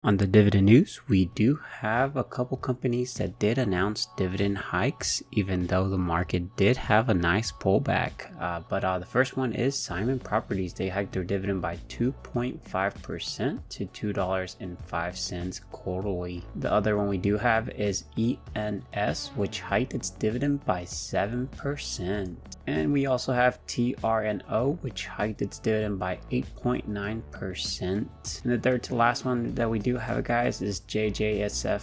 On the dividend news, we do have a couple companies that did announce dividend hikes, even though the market did have a nice pullback. But the first one is Simon Properties. They hiked their dividend by 2.5% to $2.05 quarterly. The other one we do have is ENS, which hiked its dividend by 7%. And we also have TRNO, which hiked its dividend by 8.9%. And the third to last one that we do have, guys, is JJSF,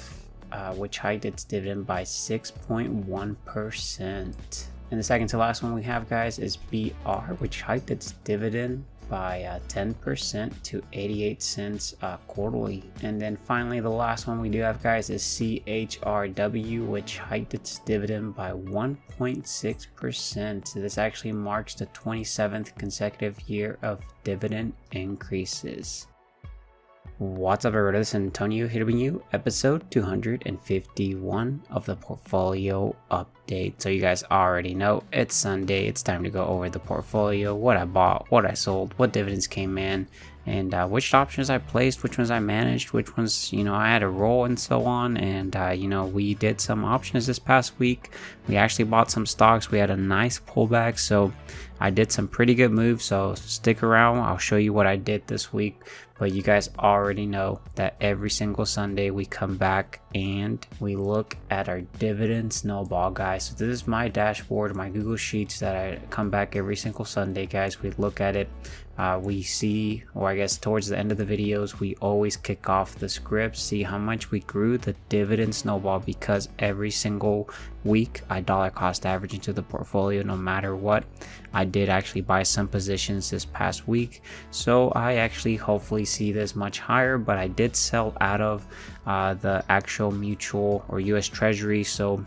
which hiked its dividend by 6.1%. And the second to last one we have, guys, is BR, which hiked its dividend by 10% to 88 cents quarterly. And then finally the last one we do have, guys, is CHRW, which hiked its dividend by 1.6%. So this actually marks the 27th consecutive year of dividend increases. What's up, everybody? This is Antonio here to bring you episode 251 of the portfolio update. So you guys already know it's Sunday. It's time to go over the portfolio, what I bought, what I sold, what dividends came in, and which options I placed, which ones I managed, which ones, I had a roll and so on. And, we did some options this past week. We actually bought some stocks. We had a nice pullback. So I did some pretty good moves. So stick around. I'll show you what I did this week. But you guys already know that every single Sunday we come back and we look at our dividend snowball, guys. So this is my dashboard, my Google Sheets that I come back every single Sunday, guys. We look at it. We see, or I guess towards the end of the videos, we always kick off the script, see how much we grew the dividend snowball, because every single week I dollar cost average into the portfolio no matter what. I did actually buy some positions this past week, so I actually hopefully see this much higher, but I did sell out of the actual mutual or US Treasury, so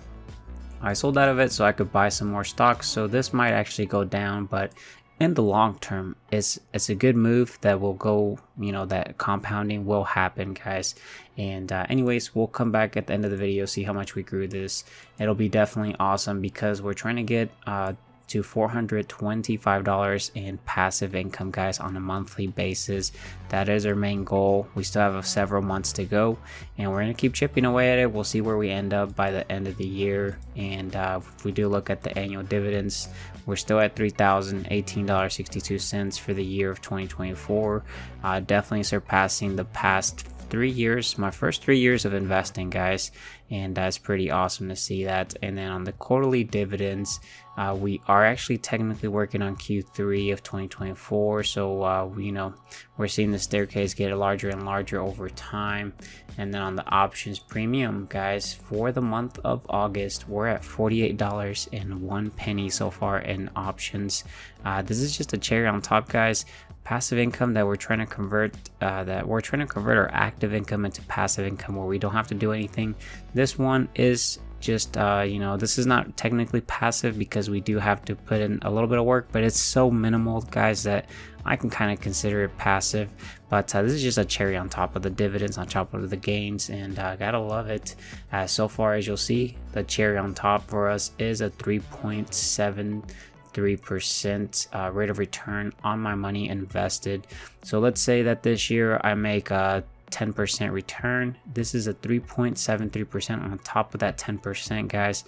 I sold out of it so I could buy some more stocks. So this might actually go down, but in the long term, it's a good move that will go, that compounding will happen, guys. And anyways, we'll come back at the end of the video, see how much we grew this. It'll be definitely awesome because we're trying to get to $425 in passive income, guys, on a monthly basis. That is our main goal. We still have several months to go, and we're gonna keep chipping away at it. We'll see where we end up by the end of the year. And if we do look at the annual dividends, we're still at $3,018.62 for the year of 2024, definitely surpassing the past 3 years, my first 3 years of investing, guys, and that's pretty awesome to see that. And then on the quarterly dividends, we are actually technically working on Q3 of 2024, so we're seeing the staircase get larger and larger over time. And then on the options premium, guys, for the month of August, we're at $48.01 so far in options. This is just a cherry on top, guys. Passive income that we're trying to convert, our active income into passive income where we don't have to do anything. This one is just this is not technically passive because we do have to put in a little bit of work, but it's so minimal, guys, that I can kind of consider it passive. But this is just a cherry on top of the dividends, on top of the gains, and gotta love it. So far, as you'll see, the cherry on top for us is a 3.73% rate of return on my money invested. So let's say that this year I make a 10% return. This is a 3.73% on top of that 10%, guys.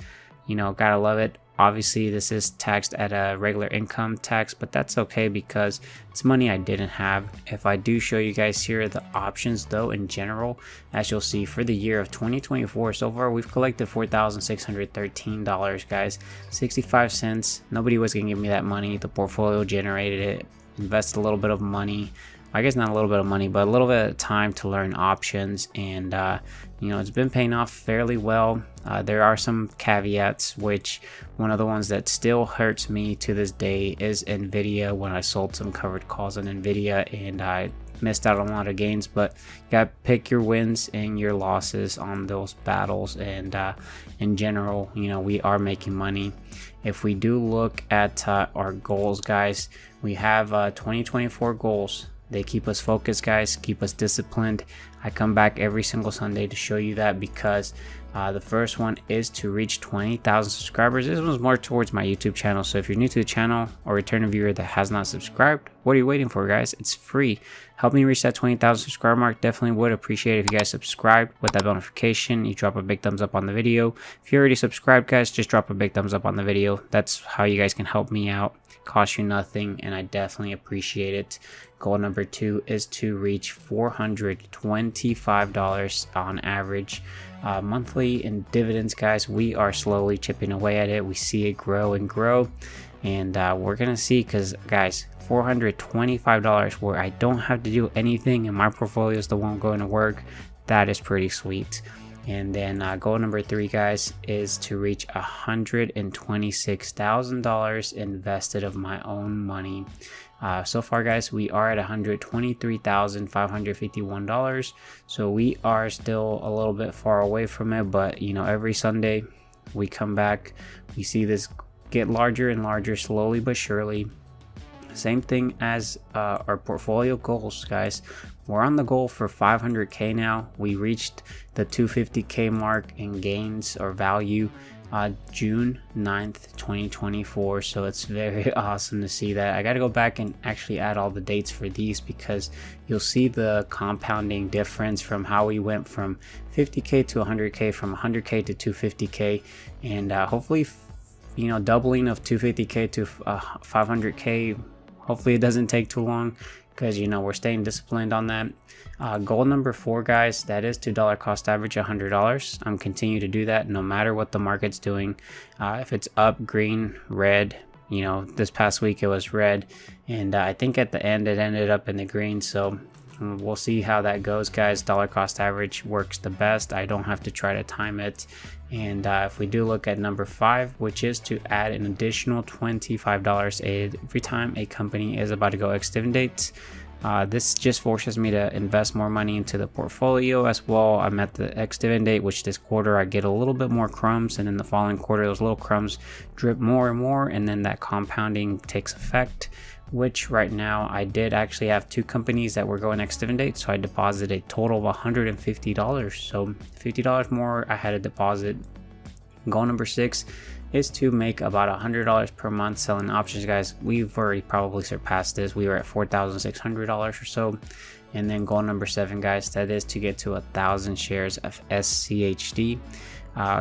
Gotta love it. Obviously this is taxed at a regular income tax, but that's okay because it's money I didn't have. If I do show you guys here the options, though, in general, as you'll see, for the year of 2024 so far, we've collected $4,613, guys, 65 cents. Nobody was gonna give me that money. The portfolio generated it. Invest a little bit of money, I guess not a little bit of money, but a little bit of time to learn options, and it's been paying off fairly well. There are some caveats, which one of the ones that still hurts me to this day is Nvidia, when I sold some covered calls on Nvidia and I missed out on a lot of gains. But you gotta pick your wins and your losses on those battles, and in general, we are making money. If we do look at our goals, guys, we have 2024 goals. They keep us focused, guys, keep us disciplined. I come back every single Sunday to show you that because The first one is to reach 20,000 subscribers. This one's more towards my YouTube channel, so if you're new to the channel or returning viewer that has not subscribed, what are you waiting for, guys? It's free. Help me reach that 20,000 subscriber mark. Definitely would appreciate it if you guys subscribe with that notification. You drop a big thumbs up on the video. If you already subscribed, guys, just drop a big thumbs up on the video. That's how you guys can help me out. Cost you nothing, and I definitely appreciate it. Goal number 2 is to reach $425 on average monthly in dividends, guys. We are slowly chipping away at it. We see it grow and grow, and we're gonna see, because guys, $425 where I don't have to do anything and my portfolio is the one going to work. That is pretty sweet. And then goal number 3, guys, is to reach $126,000 invested of my own money. So far, guys, we are at $123,551. So we are still a little bit far away from it, but you know, every Sunday we come back, we see this get larger and larger, slowly but surely. Same thing as our portfolio goals, guys. We're on the goal for 500k now. We reached the 250k mark in gains or value June 9th 2024, so it's very awesome to see that. I got to go back and actually add all the dates for these, because you'll see the compounding difference from how we went from 50k to 100k, from 100k to 250k, and hopefully, you know, doubling of 250k to 500k. Hopefully it doesn't take too long, because you know, we're staying disciplined on that. Goal number 4, guys, that is to dollar cost average $100. I'm continue to do that no matter what the market's doing. If it's up, green, red, you know, this past week it was red, and I think at the end it ended up in the green, so we'll see how that goes, guys. Dollar cost average works the best. I don't have to try to time it. And if we do look at number 5, which is to add an additional $25 every time a company is about to go ex-dividend date. This just forces me to invest more money into the portfolio as well. I'm at the ex-dividend date, which this quarter I get a little bit more crumbs, and then the following quarter those little crumbs drip more and more, and then that compounding takes effect. Which right now I did actually have 2 companies that were going ex-dividend date, so I deposited a total of $150. So $50 more I had to deposit. Goal number 6 is to make about $100 per month selling options, guys. We've already probably surpassed this. We were at $4,600 or so. And then goal number 7, guys, that is to get to 1,000 shares of SCHD.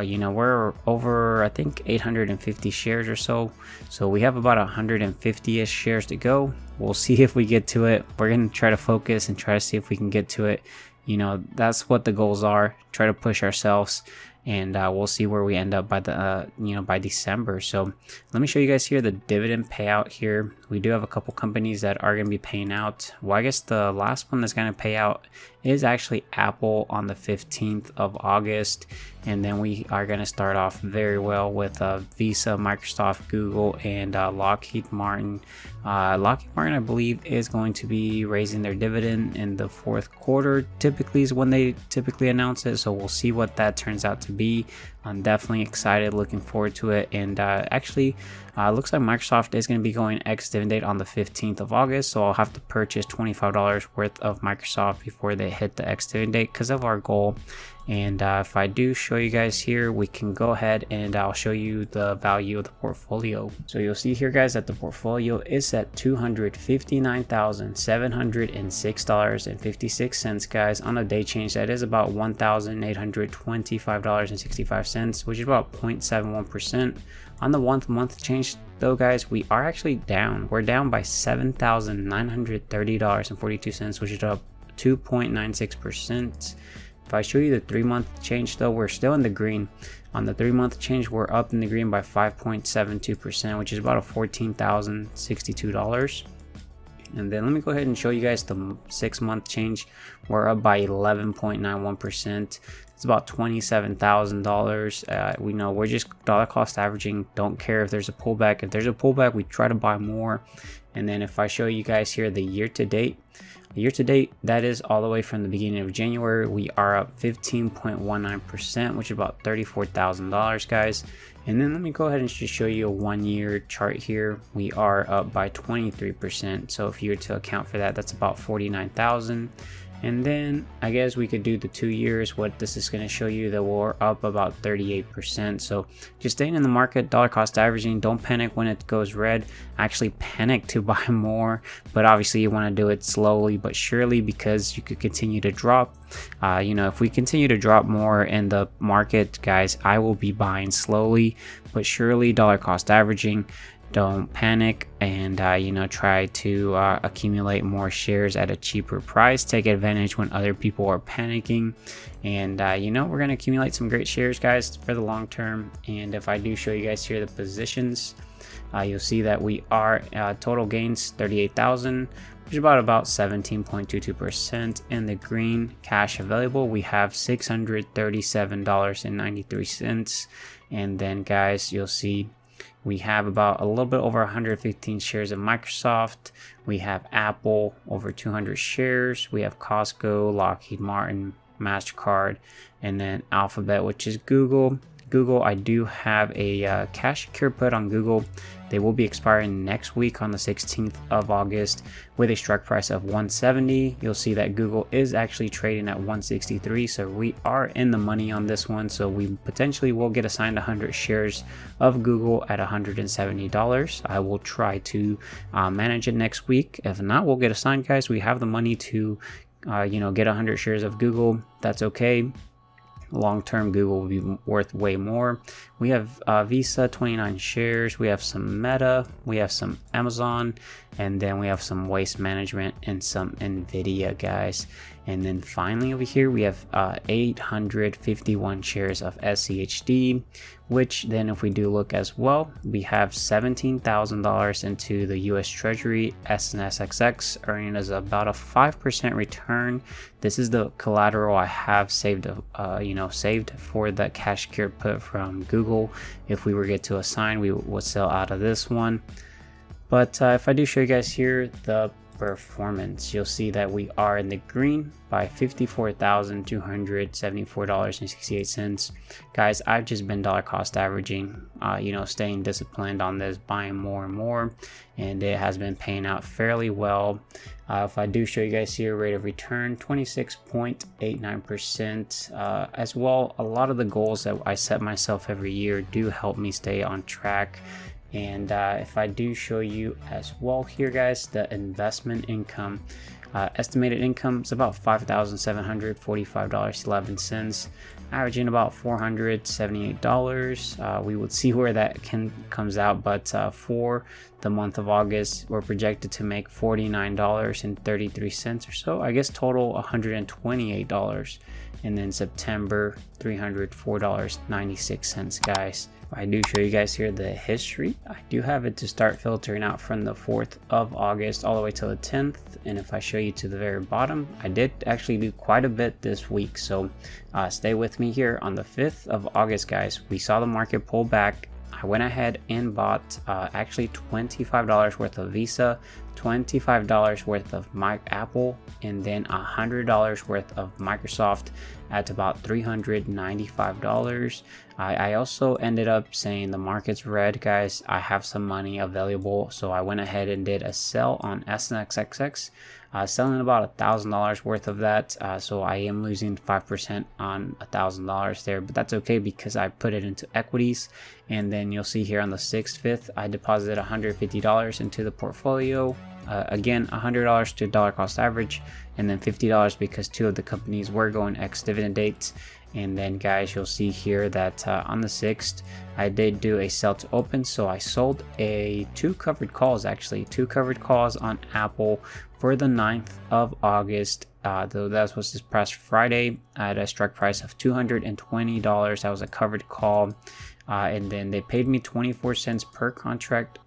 You know, we're over, I think, 850 shares or so. So we have about 150-ish shares to go. We'll see if we get to it. We're going to try to focus and try to see if we can get to it. You know, that's what the goals are. Try to push ourselves, and we'll see where we end up by the by December. So let me show you guys here the dividend payout here. We do have a couple companies that are going to be paying out. Well, I guess the last one that's going to pay out is actually Apple on the 15th of August, and then we are going to start off very well with Visa, Microsoft, Google, and Lockheed Martin. Lockheed Martin, I believe, is going to be raising their dividend in the 4th quarter. Typically is when they typically announce it, so we'll see what that turns out to be. I'm definitely excited, looking forward to it. And actually, looks like Microsoft is going to be going ex-dividend date on the 15th of August, so I'll have to purchase $25 worth of Microsoft before they hit the ex-dividend date because of our goal. And if I do show you guys here, we can go ahead and I'll show you the value of the portfolio. So you'll see here, guys, that the portfolio is at $259,706.56, guys. On a day change, that is about $1,825.65, which is about 0.71%. On the month change though, guys, we are actually down. We're down by $7,930.42, which is up 2.96%. If I show you the 3-month change though, we're still in the green. On the 3-month change, we're up in the green by 5.72%, which is about a $14,062. And then let me go ahead and show you guys the 6-month change. We're up by 11.91%. It's about $27,000. We know we're just dollar cost averaging. Don't care if there's a pullback. If there's a pullback, we try to buy more. And then if I show you guys here the year to date, that is all the way from the beginning of January, we are up 15.19%, which is about $34,000, guys. And then let me go ahead and just show you a 1-year chart here. We are up by 23%. So if you were to account for that, that's about $49,000. And then I guess we could do the 2 years. What this is going to show you that we're up about 38%. So just staying in the market, dollar cost averaging. Don't panic when it goes red. Actually panic to buy more, but obviously you want to do it slowly but surely, because you could continue to drop. If we continue to drop more in the market, guys, I will be buying slowly but surely, dollar cost averaging. Don't panic, and try to accumulate more shares at a cheaper price. Take advantage when other people are panicking, and we're going to accumulate some great shares, guys, for the long term. And if I do show you guys here the positions, you'll see that we are total gains 38,000, which is about 17.22%. In the green, cash available, we have $637.93. And then, guys, you'll see we have about a little bit over 115 shares of Microsoft. We have Apple, over 200 shares. We have Costco, Lockheed Martin, MasterCard, and then Alphabet, which is Google. Google, I do have a cash secure put on Google. They will be expiring next week on the 16th of August with a strike price of 170. You'll see that Google is actually trading at 163, so we are in the money on this one. So we potentially will get assigned 100 shares of Google at $170. I will try to manage it next week. If not, we'll get assigned, guys. We have the money to get 100 shares of Google. That's okay. Long term, Google will be worth way more. We have Visa, 29 shares. We have some Meta, we have some Amazon, and then we have some Waste Management and some Nvidia, guys. And then finally over here we have 851 shares of SCHD, which then if we do look as well, we have $17,000 into the US Treasury SNSXX, earning us about a 5% return. This is the collateral I have saved, saved for the cash secured put from Google. If we were get to assign, we would sell out of this one. But if I do show you guys here the performance, you'll see that we are in the green by $54,274.68. Guys, I've just been dollar cost averaging, staying disciplined on this, buying more and more, and it has been paying out fairly well. If I do show you guys here, rate of return 26.89%. As well, a lot of the goals that I set myself every year do help me stay on track. And if I do show you as well here, guys, the investment income, estimated income is about $5,745.11, averaging about $478. We would see where that comes out, but for the month of August, we're projected to make $49.33 or so. I guess total $128, and then September $304.96, guys. I do show you guys here the history. I do have it to start filtering out from the 4th of August all the way to the 10th. And if I show you to the very bottom, I did actually do quite a bit this week. So stay with me here. On the 5th of August, guys, we saw the market pull back. I went ahead and bought actually $25 worth of Visa, $25 worth of Apple, and then $100 worth of Microsoft at about $395. I also ended up saying the market's red, guys. I have some money available, so I went ahead and did a sell on SNXXX, selling about $1,000 worth of that. So I am losing 5% on $1,000 there, but that's okay because I put it into equities. And then you'll see here on the 6th, 5th, I deposited $150 into the portfolio. Again, $100 to dollar cost average, and then $50 because two of the companies were going ex-dividend dates. And then, guys, you'll see here that on the 6th, I did do a sell to open. So I sold two covered calls on Apple for the 9th of August. Though that was this past Friday at a strike price of $220. That was a covered call. And then they paid me 24 cents per contract,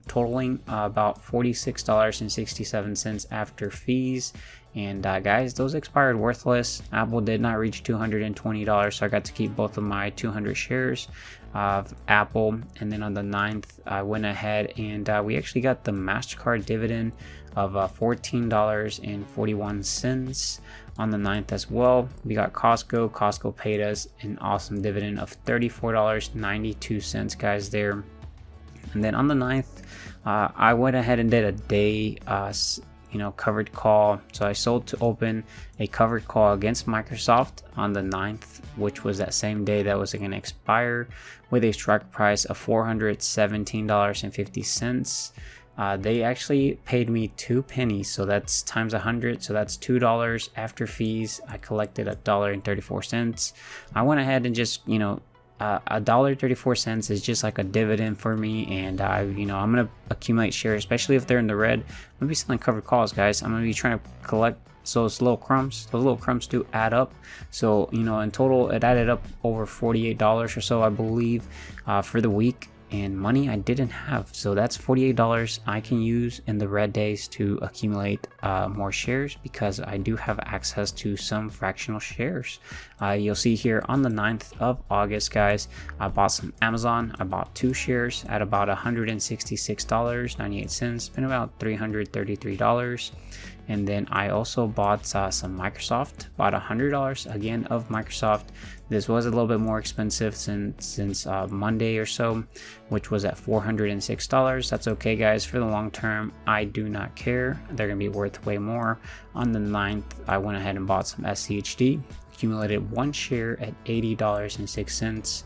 totaling about $46.67 after fees. And guys, those expired worthless. Apple did not reach $220, so I got to keep both of my 200 shares of Apple. And then on the 9th, I went ahead and we actually got the MasterCard dividend of $14.41 on the 9th as well. We got Costco. Costco paid us an awesome dividend of $34.92, guys, there. And then on the 9th, I went ahead and did a day covered call. So I sold to open a covered call against Microsoft on the 9th, which was that same day that was going to expire, with a strike price of $417.50. They actually paid me 2 pennies, so that's times 100, so that's $2 after fees. I collected $1.34. I went ahead and just $1.34 is just like a dividend for me, and I'm gonna accumulate shares, especially if they're in the red. I'm gonna be selling covered calls, guys. I'm gonna be trying to collect those little crumbs. Those little crumbs do add up, so in total it added up over $48 or so, I believe, for the week. And money I didn't have, so that's $48 I can use in the red days to accumulate more shares, because I do have access to some fractional shares. You'll see here on the 9th of August, guys, I bought some Amazon. I bought 2 shares at about $166.98, spent about $333. And then I also bought some Microsoft, bought $100 again of Microsoft. This was a little bit more expensive since Monday or so, which was at $406. That's okay, guys. For the long term, I do not care. They're gonna be worth way more. On the 9th, I went ahead and bought some SCHD, accumulated 1 share at $80.06,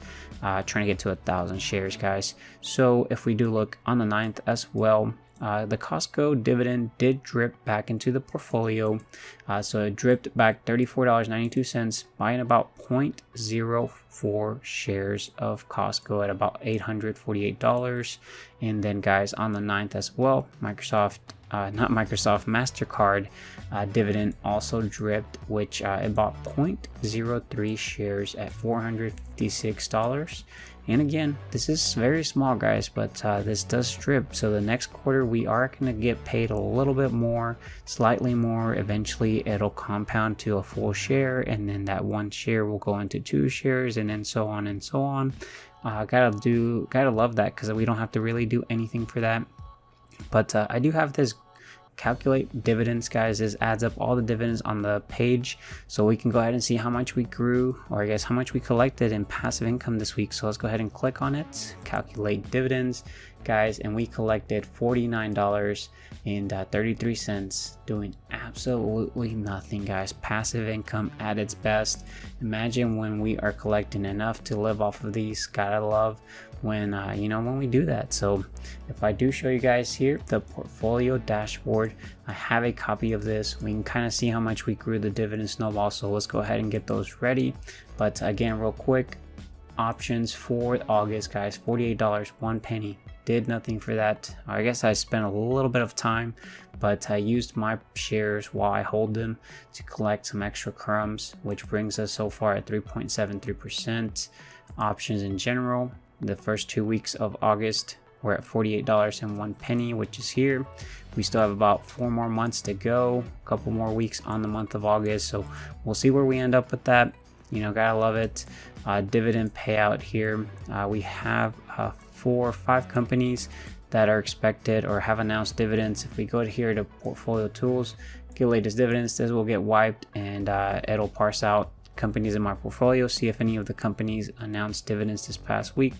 trying to get to 1,000 shares, guys. So if we do look on the 9th as well, the Costco dividend did drip back into the portfolio. So it dripped back $34.92, buying about 0.04 shares of Costco at about $848. And then, guys, on the 9th as well, MasterCard dividend also dripped, which it bought 0.03 shares at $456. And again, this is very small, guys, but this does strip. So the next quarter we are going to get paid a little bit more, slightly more. Eventually it'll compound to a full share, and then that 1 share will go into 2 shares, and then so on and so on. Gotta love that, because we don't have to really do anything for that. But I do have this calculate dividends, guys. This adds up all the dividends on the page, so we can go ahead and see how much we grew, or I guess how much we collected in passive income this week. So let's go ahead and click on it, calculate dividends, guys, and we collected $49.33, doing absolutely nothing, guys. Passive income at its best. Imagine when we are collecting enough to live off of these. Gotta love when when we do that. So if I do show you guys here the portfolio dashboard, I have a copy of this. We can kind of see how much we grew the dividend snowball, so let's go ahead and get those ready. But again, real quick, options for August, guys, $48, 1 penny. Did nothing for that. I guess I spent a little bit of time, but I used my shares while I hold them to collect some extra crumbs, which brings us so far at 3.73%. Options in general, the first 2 weeks of August, we're at $48.01, which is here. We still have about 4 more months to go, a couple more weeks on the month of August, so we'll see where we end up with that. Gotta love it. Dividend payout here, we have 4 or 5 companies that are expected or have announced dividends. If we go here to portfolio tools, get latest dividends, this will get wiped, and it'll parse out companies in my portfolio, see if any of the companies announced dividends this past week.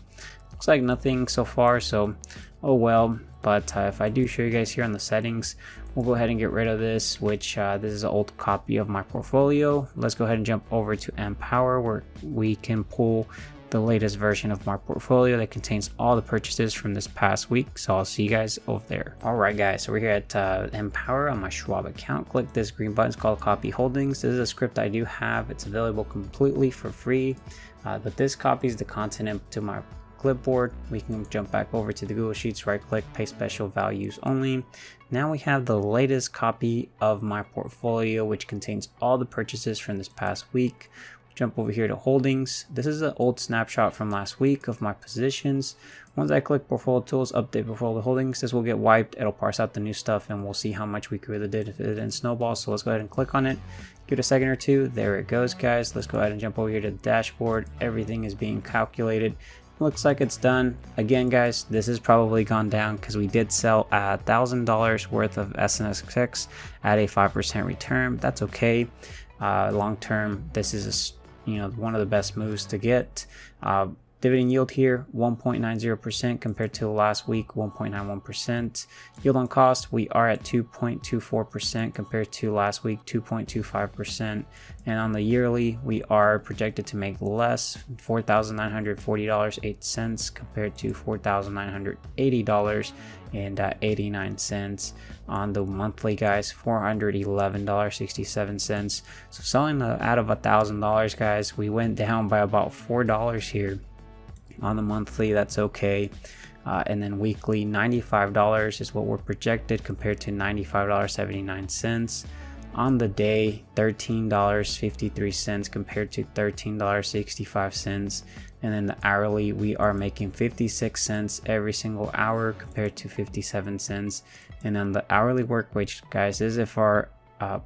Looks like nothing so far, so oh well. But if I do show you guys here on the settings, we'll go ahead and get rid of this, which this is an old copy of my portfolio. Let's go ahead and jump over to Empower, where we can pull the latest version of my portfolio that contains all the purchases from this past week. So I'll see you guys over there. All right, guys, so we're here at Empower on my Schwab account. Click this green button. It's called Copy Holdings. This is a script I do have. It's available completely for free, but this copies the content into my clipboard. We can jump back over to the Google Sheets, right click, paste special values only. Now we have the latest copy of my portfolio, which contains all the purchases from this past week. Jump over here to holdings. This is an old snapshot from last week of my positions. Once I click portfolio tools, update portfolio holdings, this will get wiped. It'll parse out the new stuff, and we'll see how much we grew the dividend snowball. So let's go ahead and click on it. Give it a second or two. There it goes, guys. Let's go ahead and jump over here to the dashboard. Everything is being calculated. Looks like it's done. Again, guys, this has probably gone down because we did sell $1,000 worth of SNSX at a 5% return. That's okay. Long term, this is one of the best moves to get. Dividend yield here, 1.90% compared to last week, 1.91%. Yield on cost, we are at 2.24% compared to last week, 2.25%. And on the yearly, we are projected to make less, $4,940.08 compared to $4,980.89. On the monthly, guys, $411.67. So selling out of $1,000, guys, we went down by about $4 here. On the monthly, that's okay. And then weekly, $95 is what we're projected compared to $95.79. On the day, $13.53 compared to $13.65. And then the hourly, we are making 56 cents every single hour compared to 57 cents. And then the hourly work week, guys, is if our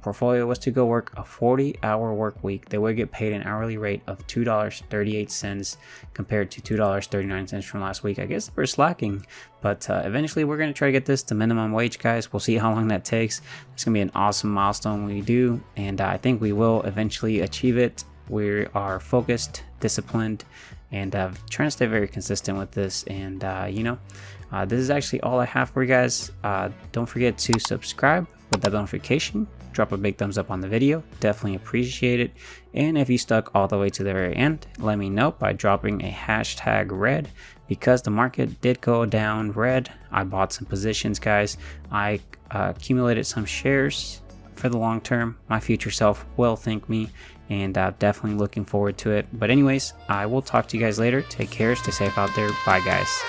portfolio was to go work a 40-hour work week, they would get paid an hourly rate of $2.38 compared to $2.39 from last week. I guess we're slacking, but eventually we're going to try to get this to minimum wage, guys. We'll see how long that takes. It's going to be an awesome milestone when we do, and I think we will eventually achieve it. We are focused, disciplined, and trying to stay very consistent with this. And this is actually all I have for you guys. Don't forget to subscribe with that notification. Drop a big thumbs up on the video, definitely appreciate it. And if you stuck all the way to the very end, let me know by dropping a hashtag red, because the market did go down red. I bought some positions, guys. I accumulated some shares for the long term. My future self will thank me, and definitely looking forward to it. But anyways, I will talk to you guys later. Take care, stay safe out there. Bye, guys.